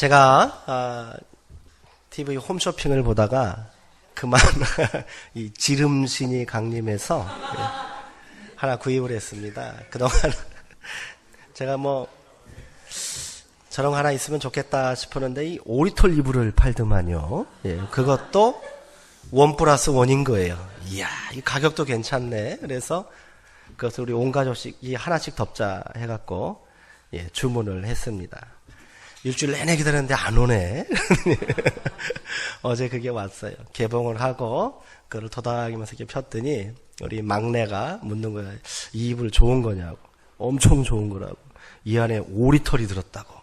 제가 TV 홈쇼핑을 보다가 그만 이 지름신이 강림해서 하나 구입을 했습니다. 그동안 제가 저런 거 하나 있으면 좋겠다 싶었는데 이 오리털 이불을 팔더만요. 그것도 1+1인 거예요. 이야, 이 가격도 괜찮네. 그래서 그것을 우리 온 가족이 하나씩 덮자 해갖고 주문을 했습니다. 일주일 내내 기다렸는데 안 오네. 어제 그게 왔어요. 개봉을 하고 그걸 토닥이면서 이렇게 폈더니 우리 막내가 묻는 거야. 이 이불 좋은 거냐고. 엄청 좋은 거라고. 이 안에 오리털이 들었다고.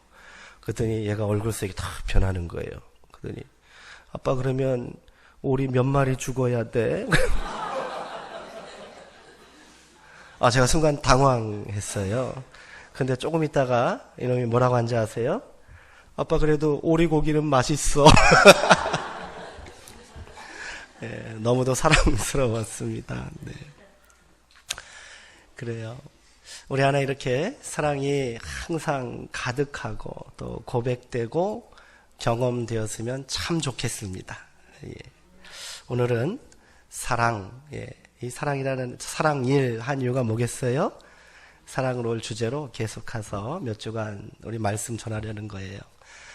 그랬더니 얘가 얼굴색이 다 변하는 거예요. 그랬더니 아빠 그러면 오리 몇 마리 죽어야 돼? 제가 순간 당황했어요. 근데 조금 있다가 이놈이 뭐라고 한지 아세요? 아빠 그래도 오리고기는 맛있어. 너무도 사랑스러웠습니다. 네. 그래요. 우리 안에 이렇게 사랑이 항상 가득하고 또 고백되고 경험되었으면 참 좋겠습니다. 오늘은 사랑, 이 사랑일 한 이유가 뭐겠어요? 사랑으로 주제로 계속해서 몇 주간 우리 말씀 전하려는 거예요.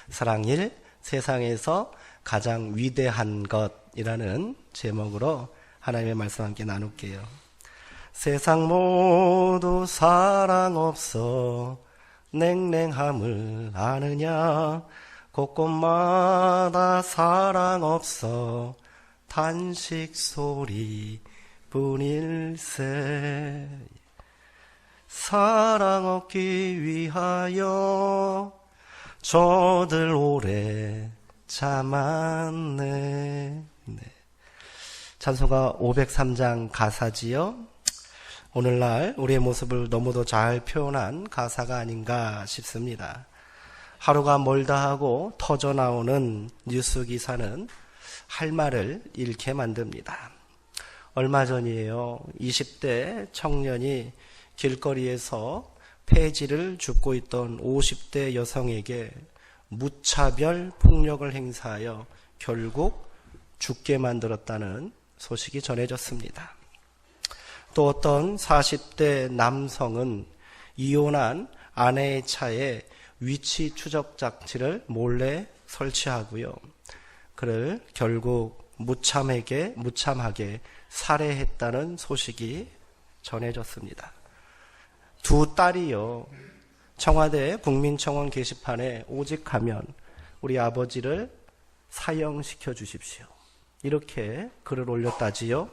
사랑일, 세상에서 가장 위대한 것이라는 제목으로 하나님의 말씀 함께 나눌게요. 세상 모두 사랑 없어 냉랭함을 아느냐 곳곳마다 사랑 없어 탄식 소리 뿐일세 사랑 얻기 위하여 저들 오래 참았네. 찬송가 503장 가사지요. 오늘날 우리의 모습을 너무도 잘 표현한 가사가 아닌가 싶습니다. 하루가 멀다 하고 터져나오는 뉴스 기사는 할 말을 잃게 만듭니다. 얼마 전이에요. 20대 청년이 길거리에서 폐지를 줍고 있던 50대 여성에게 무차별 폭력을 행사하여 결국 죽게 만들었다는 소식이 전해졌습니다. 또 어떤 40대 남성은 이혼한 아내의 차에 위치 추적 장치를 몰래 설치하고요. 그를 결국 무참하게 살해했다는 소식이 전해졌습니다. 두 딸이요. 청와대 국민청원 게시판에 오직 가면 우리 아버지를 사형시켜 주십시오. 이렇게 글을 올렸다지요.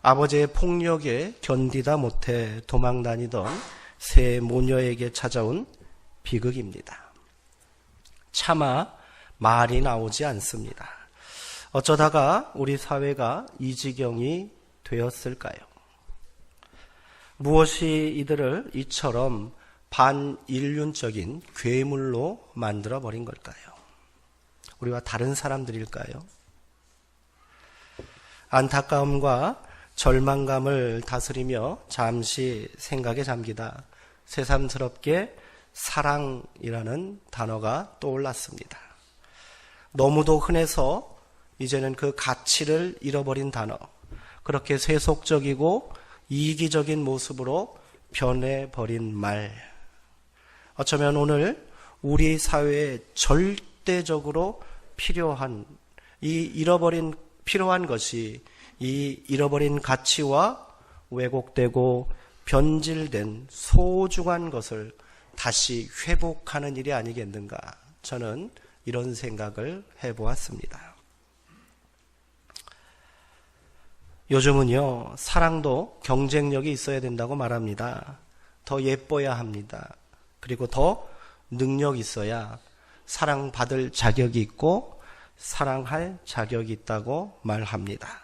아버지의 폭력에 견디다 못해 도망다니던 세 모녀에게 찾아온 비극입니다. 차마 말이 나오지 않습니다. 어쩌다가 우리 사회가 이 지경이 되었을까요? 무엇이 이들을 이처럼 반인륜적인 괴물로 만들어버린 걸까요? 우리와 다른 사람들일까요? 안타까움과 절망감을 다스리며 잠시 생각에 잠기다 새삼스럽게 사랑이라는 단어가 떠올랐습니다. 너무도 흔해서 이제는 그 가치를 잃어버린 단어, 그렇게 세속적이고 이기적인 모습으로 변해버린 말. 어쩌면 오늘 우리 사회에 절대적으로 필요한 필요한 것이 이 잃어버린 가치와 왜곡되고 변질된 소중한 것을 다시 회복하는 일이 아니겠는가. 저는 이런 생각을 해보았습니다. 요즘은요, 사랑도 경쟁력이 있어야 된다고 말합니다. 더 예뻐야 합니다. 그리고 더 능력이 있어야 사랑받을 자격이 있고 사랑할 자격이 있다고 말합니다.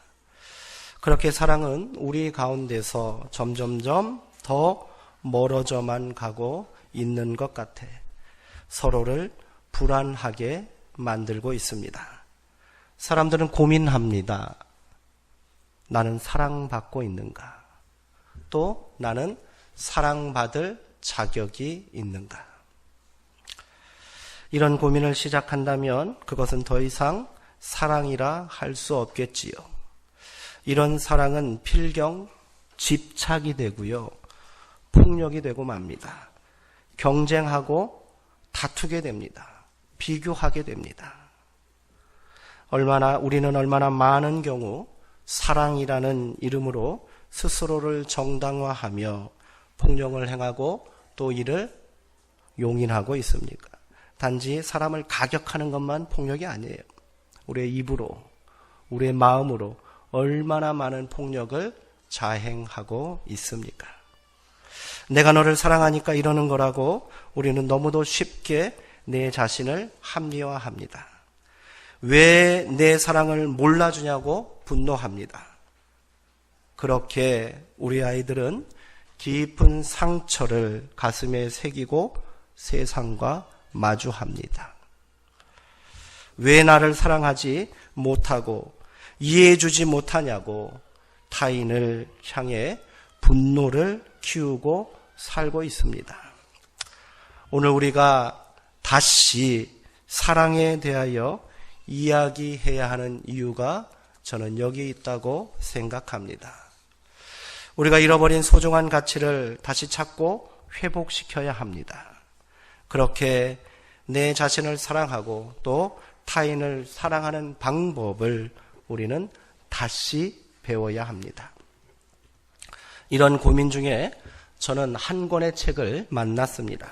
그렇게 사랑은 우리 가운데서 점점점 더 멀어져만 가고 있는 것 같아 서로를 불안하게 만들고 있습니다. 사람들은 고민합니다. 나는 사랑받고 있는가? 또 나는 사랑받을 자격이 있는가? 이런 고민을 시작한다면 그것은 더 이상 사랑이라 할 수 없겠지요. 이런 사랑은 필경 집착이 되고요. 폭력이 되고 맙니다. 경쟁하고 다투게 됩니다. 비교하게 됩니다. 우리는 얼마나 많은 경우 사랑이라는 이름으로 스스로를 정당화하며 폭력을 행하고 또 이를 용인하고 있습니까? 단지 사람을 가격하는 것만 폭력이 아니에요. 우리의 입으로, 우리의 마음으로 얼마나 많은 폭력을 자행하고 있습니까? 내가 너를 사랑하니까 이러는 거라고 우리는 너무도 쉽게 내 자신을 합리화합니다. 왜 내 사랑을 몰라주냐고 분노합니다. 그렇게 우리 아이들은 깊은 상처를 가슴에 새기고 세상과 마주합니다. 왜 나를 사랑하지 못하고 이해해주지 못하냐고 타인을 향해 분노를 키우고 살고 있습니다. 오늘 우리가 다시 사랑에 대하여 이야기해야 하는 이유가 저는 여기에 있다고 생각합니다. 우리가 잃어버린 소중한 가치를 다시 찾고 회복시켜야 합니다. 그렇게 내 자신을 사랑하고 또 타인을 사랑하는 방법을 우리는 다시 배워야 합니다. 이런 고민 중에 저는 한 권의 책을 만났습니다.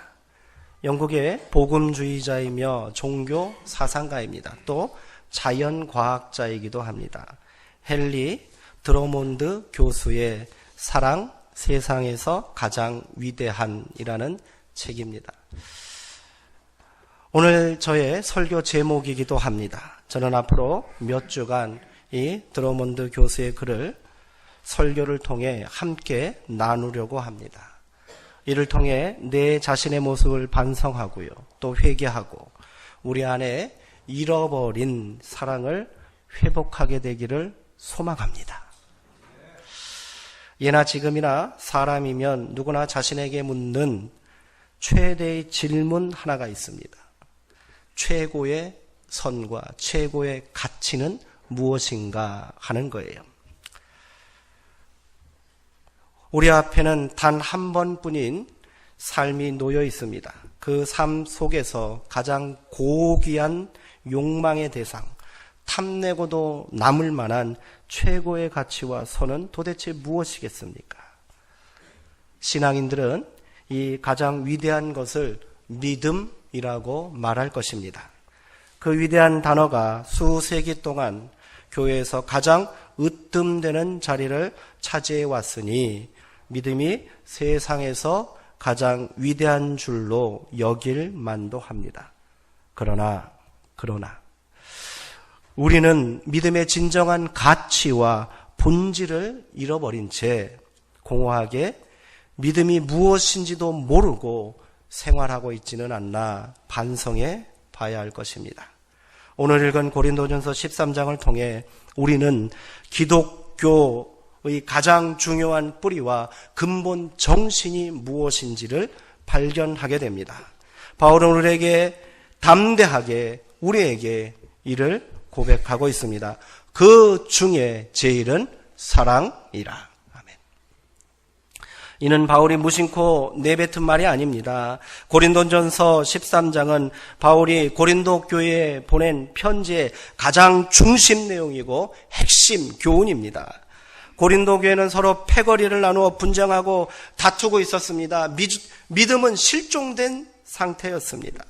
영국의 복음주의자이며 종교 사상가입니다. 또 자연과학자이기도 합니다. 헨리 드러몬드 교수의 사랑, 세상에서 가장 위대한이라는 책입니다. 오늘 저의 설교 제목이기도 합니다. 저는 앞으로 몇 주간 이 드러몬드 교수의 글을 설교를 통해 함께 나누려고 합니다. 이를 통해 내 자신의 모습을 반성하고요. 또 회개하고 우리 안에 잃어버린 사랑을 회복하게 되기를 소망합니다. 예나 지금이나 사람이면 누구나 자신에게 묻는 최대의 질문 하나가 있습니다. 최고의 선과 최고의 가치는 무엇인가 하는 거예요. 우리 앞에는 단 한 번뿐인 삶이 놓여 있습니다. 그 삶 속에서 가장 고귀한 욕망의 대상, 탐내고도 남을 만한 최고의 가치와 선은 도대체 무엇이겠습니까? 신앙인들은 이 가장 위대한 것을 믿음이라고 말할 것입니다. 그 위대한 단어가 수세기 동안 교회에서 가장 으뜸되는 자리를 차지해 왔으니 믿음이 세상에서 가장 위대한 줄로 여길 만도 합니다. 그러나 우리는 믿음의 진정한 가치와 본질을 잃어버린 채 공허하게 믿음이 무엇인지도 모르고 생활하고 있지는 않나 반성해 봐야 할 것입니다. 오늘 읽은 고린도전서 13장을 통해 우리는 기독교의 가장 중요한 뿌리와 근본 정신이 무엇인지를 발견하게 됩니다. 바울은 우리에게 담대하게 우리에게 이를 고백하고 있습니다. 그 중에 제일은 사랑이라. 아멘. 이는 바울이 무심코 내뱉은 말이 아닙니다. 고린도전서 13장은 바울이 고린도 교회에 보낸 편지의 가장 중심 내용이고 핵심 교훈입니다. 고린도 교회는 서로 패거리를 나누어 분쟁하고 다투고 있었습니다. 믿음은 실종된 상태였습니다.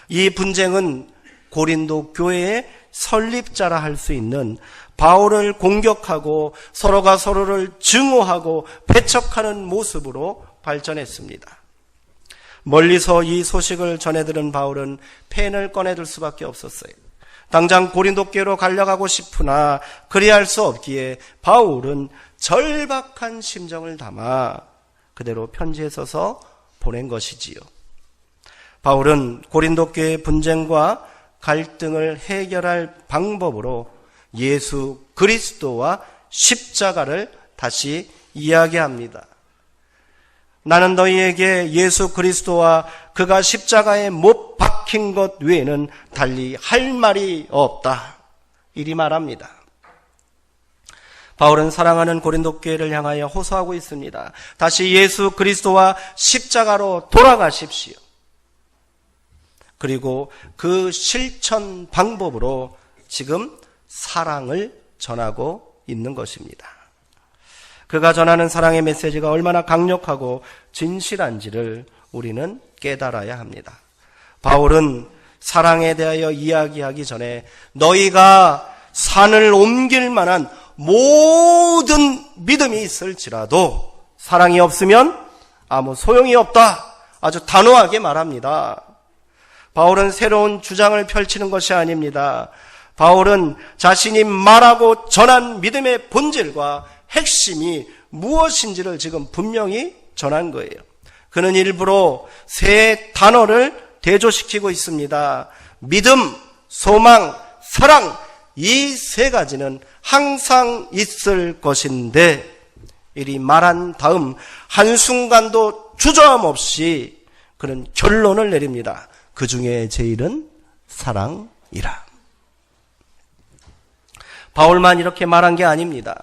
이 분쟁은 고린도 교회의 설립자라 할 수 있는 바울을 공격하고 서로가 서로를 증오하고 배척하는 모습으로 발전했습니다. 멀리서 이 소식을 전해들은 바울은 펜을 꺼내들 수밖에 없었어요. 당장 고린도 교회로 달려가고 싶으나 그리할 수 없기에 바울은 절박한 심정을 담아 그대로 편지에 써서 보낸 것이지요. 바울은 고린도 교회의 분쟁과 갈등을 해결할 방법으로 예수 그리스도와 십자가를 다시 이야기합니다. 나는 너희에게 예수 그리스도와 그가 십자가에 못 박혀 막힌 것 외에는 달리 할 말이 없다. 이리 말합니다. 바울은 사랑하는 고린도 교회를 향하여 호소하고 있습니다. 다시 예수 그리스도와 십자가로 돌아가십시오. 그리고 그 실천 방법으로 지금 사랑을 전하고 있는 것입니다. 그가 전하는 사랑의 메시지가 얼마나 강력하고 진실한지를 우리는 깨달아야 합니다. 바울은 사랑에 대하여 이야기하기 전에 너희가 산을 옮길 만한 모든 믿음이 있을지라도 사랑이 없으면 아무 소용이 없다. 아주 단호하게 말합니다. 바울은 새로운 주장을 펼치는 것이 아닙니다. 바울은 자신이 말하고 전한 믿음의 본질과 핵심이 무엇인지를 지금 분명히 전한 거예요. 그는 일부러 세 단어를 대조시키고 있습니다. 믿음, 소망, 사랑, 이 세 가지는 항상 있을 것인데 이리 말한 다음 한순간도 주저함 없이 그는 결론을 내립니다. 그 중에 제일은 사랑이라. 바울만 이렇게 말한 게 아닙니다.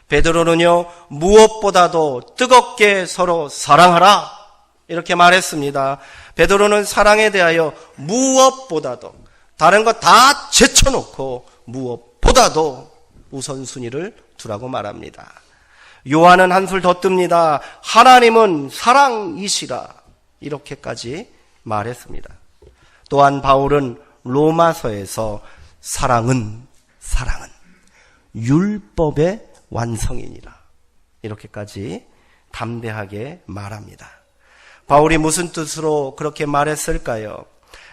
베드로는요, 무엇보다도 뜨겁게 서로 사랑하라 이렇게 말했습니다. 베드로는 사랑에 대하여 무엇보다도 다른 거 다 제쳐놓고 무엇보다도 우선순위를 두라고 말합니다. 요한은 한술 더 뜹니다. 하나님은 사랑이시라 이렇게까지 말했습니다. 또한 바울은 로마서에서 사랑은 율법의 완성이니라 이렇게까지 담대하게 말합니다. 바울이 무슨 뜻으로 그렇게 말했을까요?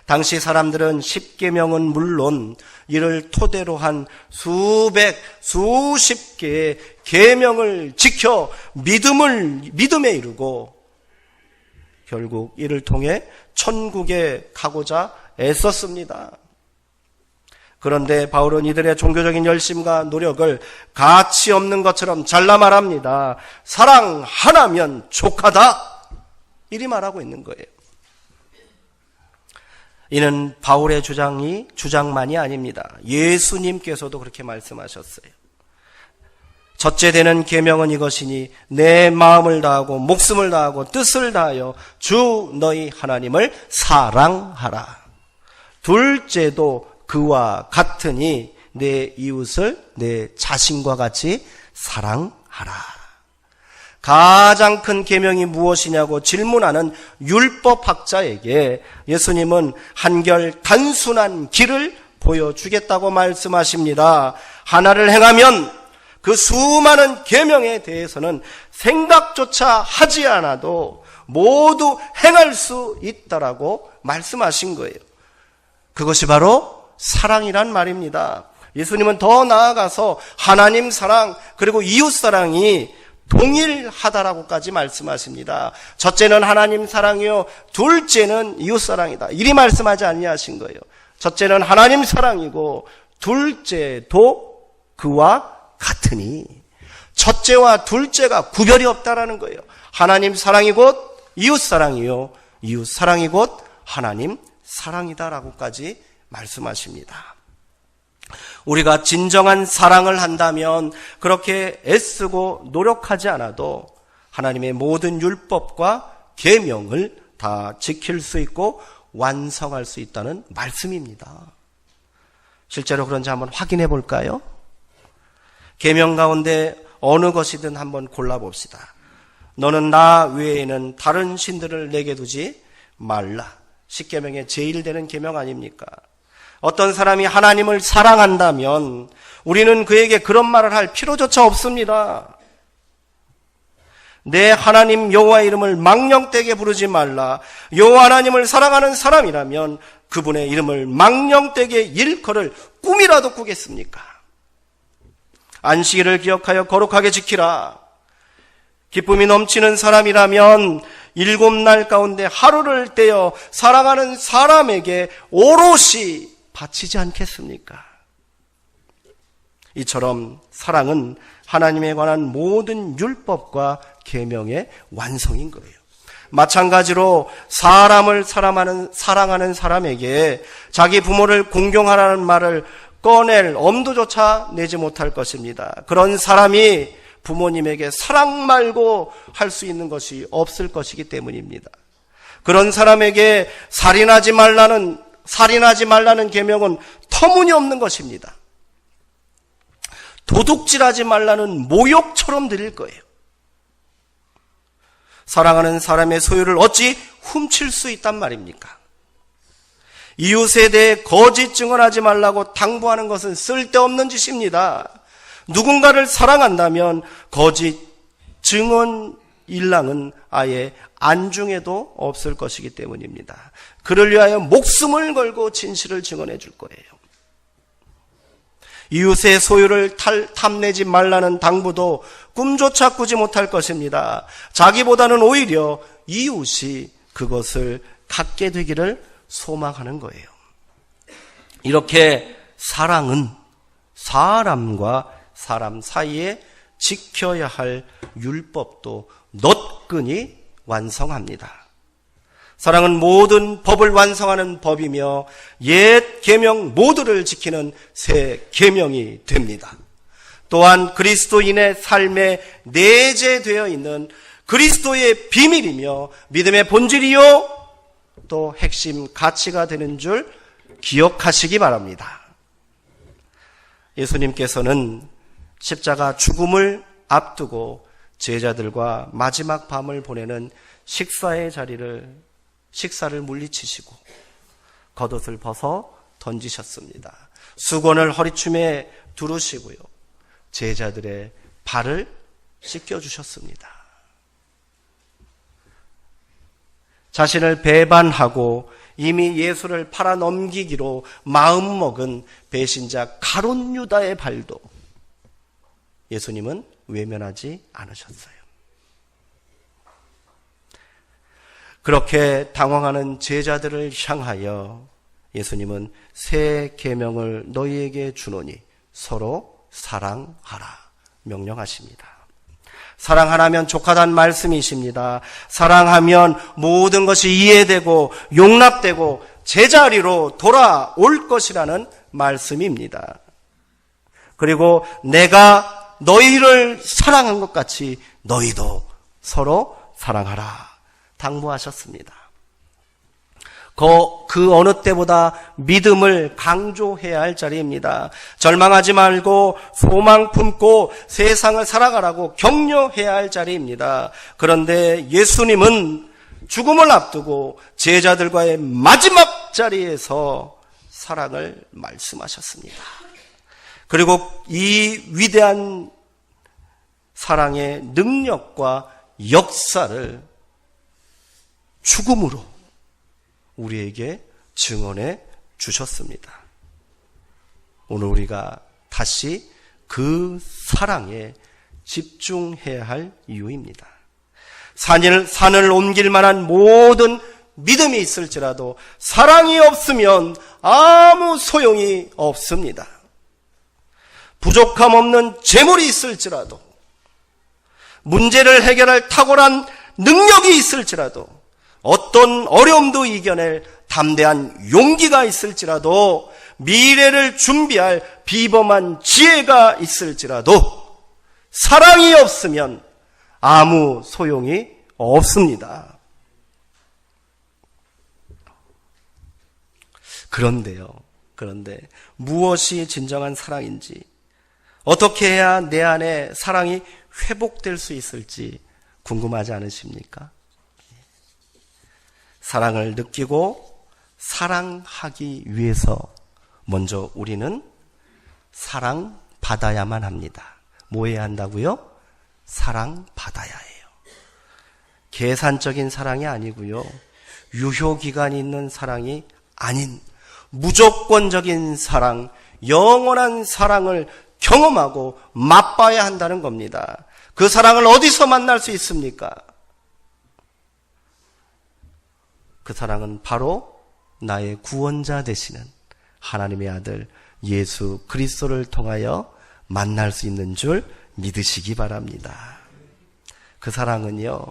당시 사람들은 십계명은 물론 이를 토대로 한 수십 개의 계명을 지켜 믿음에 이르고 결국 이를 통해 천국에 가고자 애썼습니다. 그런데 바울은 이들의 종교적인 열심과 노력을 가치 없는 것처럼 잘라 말합니다. 사랑 하나면 족하다. 이리 말하고 있는 거예요. 이는 바울의 주장만이 아닙니다. 예수님께서도 그렇게 말씀하셨어요. 첫째 되는 계명은 이것이니 내 마음을 다하고 목숨을 다하고 뜻을 다하여 주 너희 하나님을 사랑하라. 둘째도 그와 같으니 내 이웃을 내 자신과 같이 사랑하라. 가장 큰 계명이 무엇이냐고 질문하는 율법학자에게 예수님은 한결 단순한 길을 보여주겠다고 말씀하십니다. 하나를 행하면 그 수많은 계명에 대해서는 생각조차 하지 않아도 모두 행할 수 있다라고 말씀하신 거예요. 그것이 바로 사랑이란 말입니다. 예수님은 더 나아가서 하나님 사랑 그리고 이웃 사랑이 동일하다라고까지 말씀하십니다. 첫째는 하나님 사랑이요 둘째는 이웃 사랑이다. 이리 말씀하지 아니하신 거예요. 첫째는 하나님 사랑이고 둘째도 그와 같으니 첫째와 둘째가 구별이 없다라는 거예요. 하나님 사랑이 곧 이웃 사랑이요 이웃 사랑이 곧 하나님 사랑이다라고까지 말씀하십니다. 우리가 진정한 사랑을 한다면 그렇게 애쓰고 노력하지 않아도 하나님의 모든 율법과 계명을 다 지킬 수 있고 완성할 수 있다는 말씀입니다. 실제로 그런지 한번 확인해 볼까요? 계명 가운데 어느 것이든 한번 골라봅시다. 너는 나 외에는 다른 신들을 내게 두지 말라. 십계명의 제일 되는 계명 아닙니까? 어떤 사람이 하나님을 사랑한다면 우리는 그에게 그런 말을 할 필요조차 없습니다. 내 하나님 여호와의 이름을 망령되게 부르지 말라. 여호와 하나님을 사랑하는 사람이라면 그분의 이름을 망령되게 일컬을 꿈이라도 꾸겠습니까? 안식일을 기억하여 거룩하게 지키라. 기쁨이 넘치는 사람이라면 7날 가운데 하루를 떼어 사랑하는 사람에게 오롯이 바치지 않겠습니까? 이처럼 사랑은 하나님에 관한 모든 율법과 계명의 완성인 거예요. 마찬가지로 사람을 사랑하는 사람에게 자기 부모를 공경하라는 말을 꺼낼 엄두조차 내지 못할 것입니다. 그런 사람이 부모님에게 사랑 말고 할 수 있는 것이 없을 것이기 때문입니다. 그런 사람에게 살인하지 말라는 계명은 터무니없는 것입니다. 도둑질하지 말라는 모욕처럼 드릴 거예요. 사랑하는 사람의 소유를 어찌 훔칠 수 있단 말입니까? 이웃에 대해 거짓 증언하지 말라고 당부하는 것은 쓸데없는 짓입니다. 누군가를 사랑한다면 거짓 증언 일랑은 아예 안중에도 없을 것이기 때문입니다. 그를 위하여 목숨을 걸고 진실을 증언해 줄 거예요. 이웃의 소유를 탐내지 말라는 당부도 꿈조차 꾸지 못할 것입니다. 자기보다는 오히려 이웃이 그것을 갖게 되기를 소망하는 거예요. 이렇게 사랑은 사람과 사람 사이에 지켜야 할 율법도 너끈히 완성합니다. 사랑은 모든 법을 완성하는 법이며 옛 계명 모두를 지키는 새 계명이 됩니다. 또한 그리스도인의 삶에 내재되어 있는 그리스도의 비밀이며 믿음의 본질이요 또 핵심 가치가 되는 줄 기억하시기 바랍니다. 예수님께서는 십자가 죽음을 앞두고 제자들과 마지막 밤을 보내는 식사를 물리치시고 겉옷을 벗어 던지셨습니다. 수건을 허리춤에 두르시고요. 제자들의 발을 씻겨주셨습니다. 자신을 배반하고 이미 예수를 팔아 넘기기로 마음먹은 배신자 가룟 유다의 발도 예수님은 외면하지 않으셨어요. 그렇게 당황하는 제자들을 향하여 예수님은 새 계명을 너희에게 주노니 서로 사랑하라 명령하십니다. 사랑하라면 족하다는 말씀이십니다. 사랑하면 모든 것이 이해되고 용납되고 제자리로 돌아올 것이라는 말씀입니다. 그리고 내가 너희를 사랑한 것 같이 너희도 서로 사랑하라 당부하셨습니다. 그 어느 때보다 믿음을 강조해야 할 자리입니다. 절망하지 말고 소망 품고 세상을 살아가라고 격려해야 할 자리입니다. 그런데 예수님은 죽음을 앞두고 제자들과의 마지막 자리에서 사랑을 말씀하셨습니다. 그리고 이 위대한 사랑의 능력과 역사를 죽음으로 우리에게 증언해 주셨습니다. 오늘 우리가 다시 그 사랑에 집중해야 할 이유입니다. 산을 옮길 만한 모든 믿음이 있을지라도 사랑이 없으면 아무 소용이 없습니다. 부족함 없는 재물이 있을지라도 문제를 해결할 탁월한 능력이 있을지라도 어떤 어려움도 이겨낼 담대한 용기가 있을지라도 미래를 준비할 비범한 지혜가 있을지라도 사랑이 없으면 아무 소용이 없습니다. 그런데 무엇이 진정한 사랑인지, 어떻게 해야 내 안에 사랑이 회복될 수 있을지 궁금하지 않으십니까? 사랑을 느끼고 사랑하기 위해서 먼저 우리는 사랑받아야만 합니다. 뭐 해야 한다고요? 사랑받아야 해요. 계산적인 사랑이 아니고요. 유효기간이 있는 사랑이 아닌 무조건적인 사랑, 영원한 사랑을 경험하고 맛봐야 한다는 겁니다. 그 사랑을 어디서 만날 수 있습니까? 그 사랑은 바로 나의 구원자 되시는 하나님의 아들 예수 그리스도를 통하여 만날 수 있는 줄 믿으시기 바랍니다. 그 사랑은요,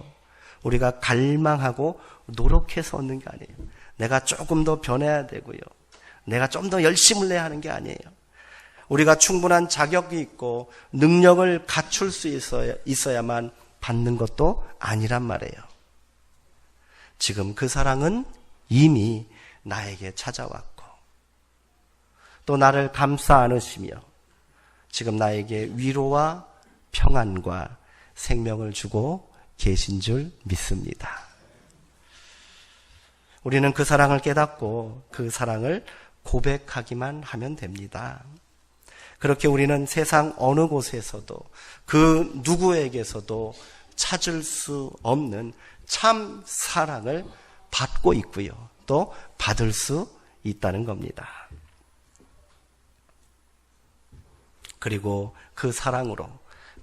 우리가 갈망하고 노력해서 얻는 게 아니에요. 내가 조금 더 변해야 되고요. 내가 좀 더 열심을 내야 하는 게 아니에요. 우리가 충분한 자격이 있고 능력을 갖출 수 있어야만 받는 것도 아니란 말이에요. 지금 그 사랑은 이미 나에게 찾아왔고 또 나를 감싸 안으시며 지금 나에게 위로와 평안과 생명을 주고 계신 줄 믿습니다. 우리는 그 사랑을 깨닫고 그 사랑을 고백하기만 하면 됩니다. 그렇게 우리는 세상 어느 곳에서도 그 누구에게서도 찾을 수 없는 참 사랑을 받고 있고요. 또 받을 수 있다는 겁니다. 그리고 그 사랑으로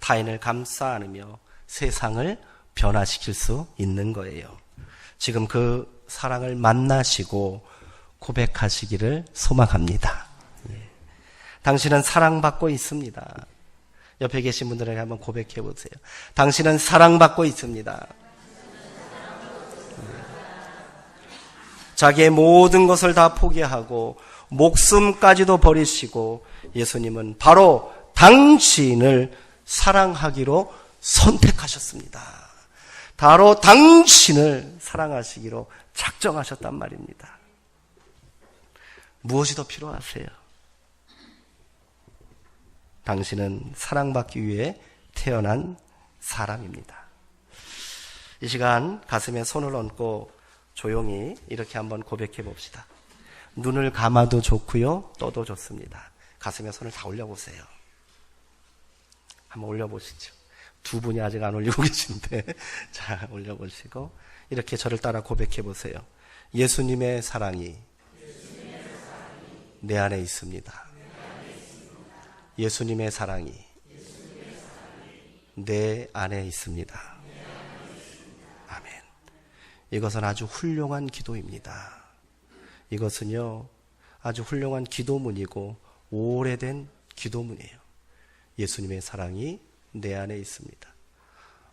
타인을 감싸 안으며 세상을 변화시킬 수 있는 거예요. 지금 그 사랑을 만나시고 고백하시기를 소망합니다. 당신은 사랑받고 있습니다. 옆에 계신 분들에게 한번 고백해 보세요. 당신은 사랑받고 있습니다. 자기의 모든 것을 다 포기하고 목숨까지도 버리시고 예수님은 바로 당신을 사랑하기로 선택하셨습니다. 바로 당신을 사랑하시기로 작정하셨단 말입니다. 무엇이 더 필요하세요? 당신은 사랑받기 위해 태어난 사람입니다. 이 시간 가슴에 손을 얹고 조용히 이렇게 한번 고백해 봅시다. 눈을 감아도 좋고요, 떠도 좋습니다. 가슴에 손을 다 올려보세요. 한번 올려보시죠. 두 분이 아직 안 올리고 계신데 자, 올려보시고 이렇게 저를 따라 고백해 보세요. 예수님의 사랑이 내 안에 있습니다. 예수님의 사랑이 내 안에 있습니다. 아멘. 이것은 아주 훌륭한 기도입니다. 이것은요, 아주 훌륭한 기도문이고 오래된 기도문이에요. 예수님의 사랑이 내 안에 있습니다.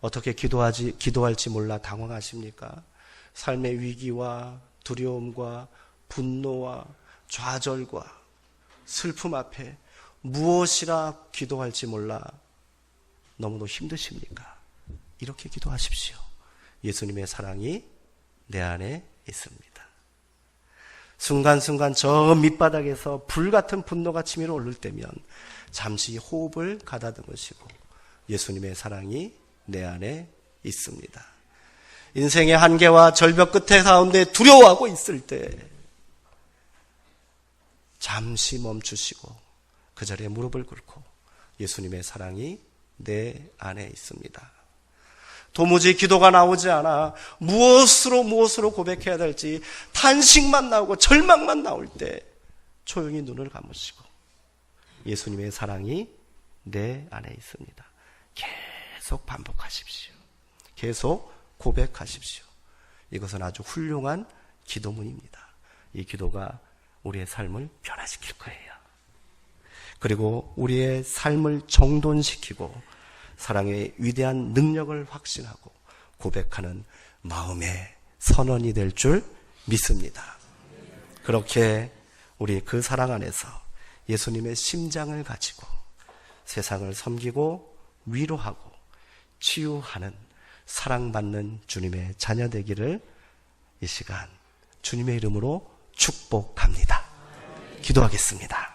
어떻게 기도할지 몰라 당황하십니까? 삶의 위기와 두려움과 분노와 좌절과 슬픔 앞에 무엇이라 기도할지 몰라 너무도 힘드십니까? 이렇게 기도하십시오. 예수님의 사랑이 내 안에 있습니다. 순간순간 저 밑바닥에서 불같은 분노가 치밀어 오를 때면 잠시 호흡을 가다듬으시고 예수님의 사랑이 내 안에 있습니다. 인생의 한계와 절벽 끝에 가운데 두려워하고 있을 때 잠시 멈추시고 그 자리에 무릎을 꿇고 예수님의 사랑이 내 안에 있습니다. 도무지 기도가 나오지 않아 무엇으로 고백해야 될지 탄식만 나오고 절망만 나올 때 조용히 눈을 감으시고 예수님의 사랑이 내 안에 있습니다. 계속 반복하십시오. 계속 고백하십시오. 이것은 아주 훌륭한 기도문입니다. 이 기도가 우리의 삶을 변화시킬 거예요. 그리고 우리의 삶을 정돈시키고 사랑의 위대한 능력을 확신하고 고백하는 마음의 선언이 될 줄 믿습니다. 그렇게 우리 그 사랑 안에서 예수님의 심장을 가지고 세상을 섬기고 위로하고 치유하는 사랑받는 주님의 자녀 되기를 이 시간 주님의 이름으로 축복합니다. 기도하겠습니다.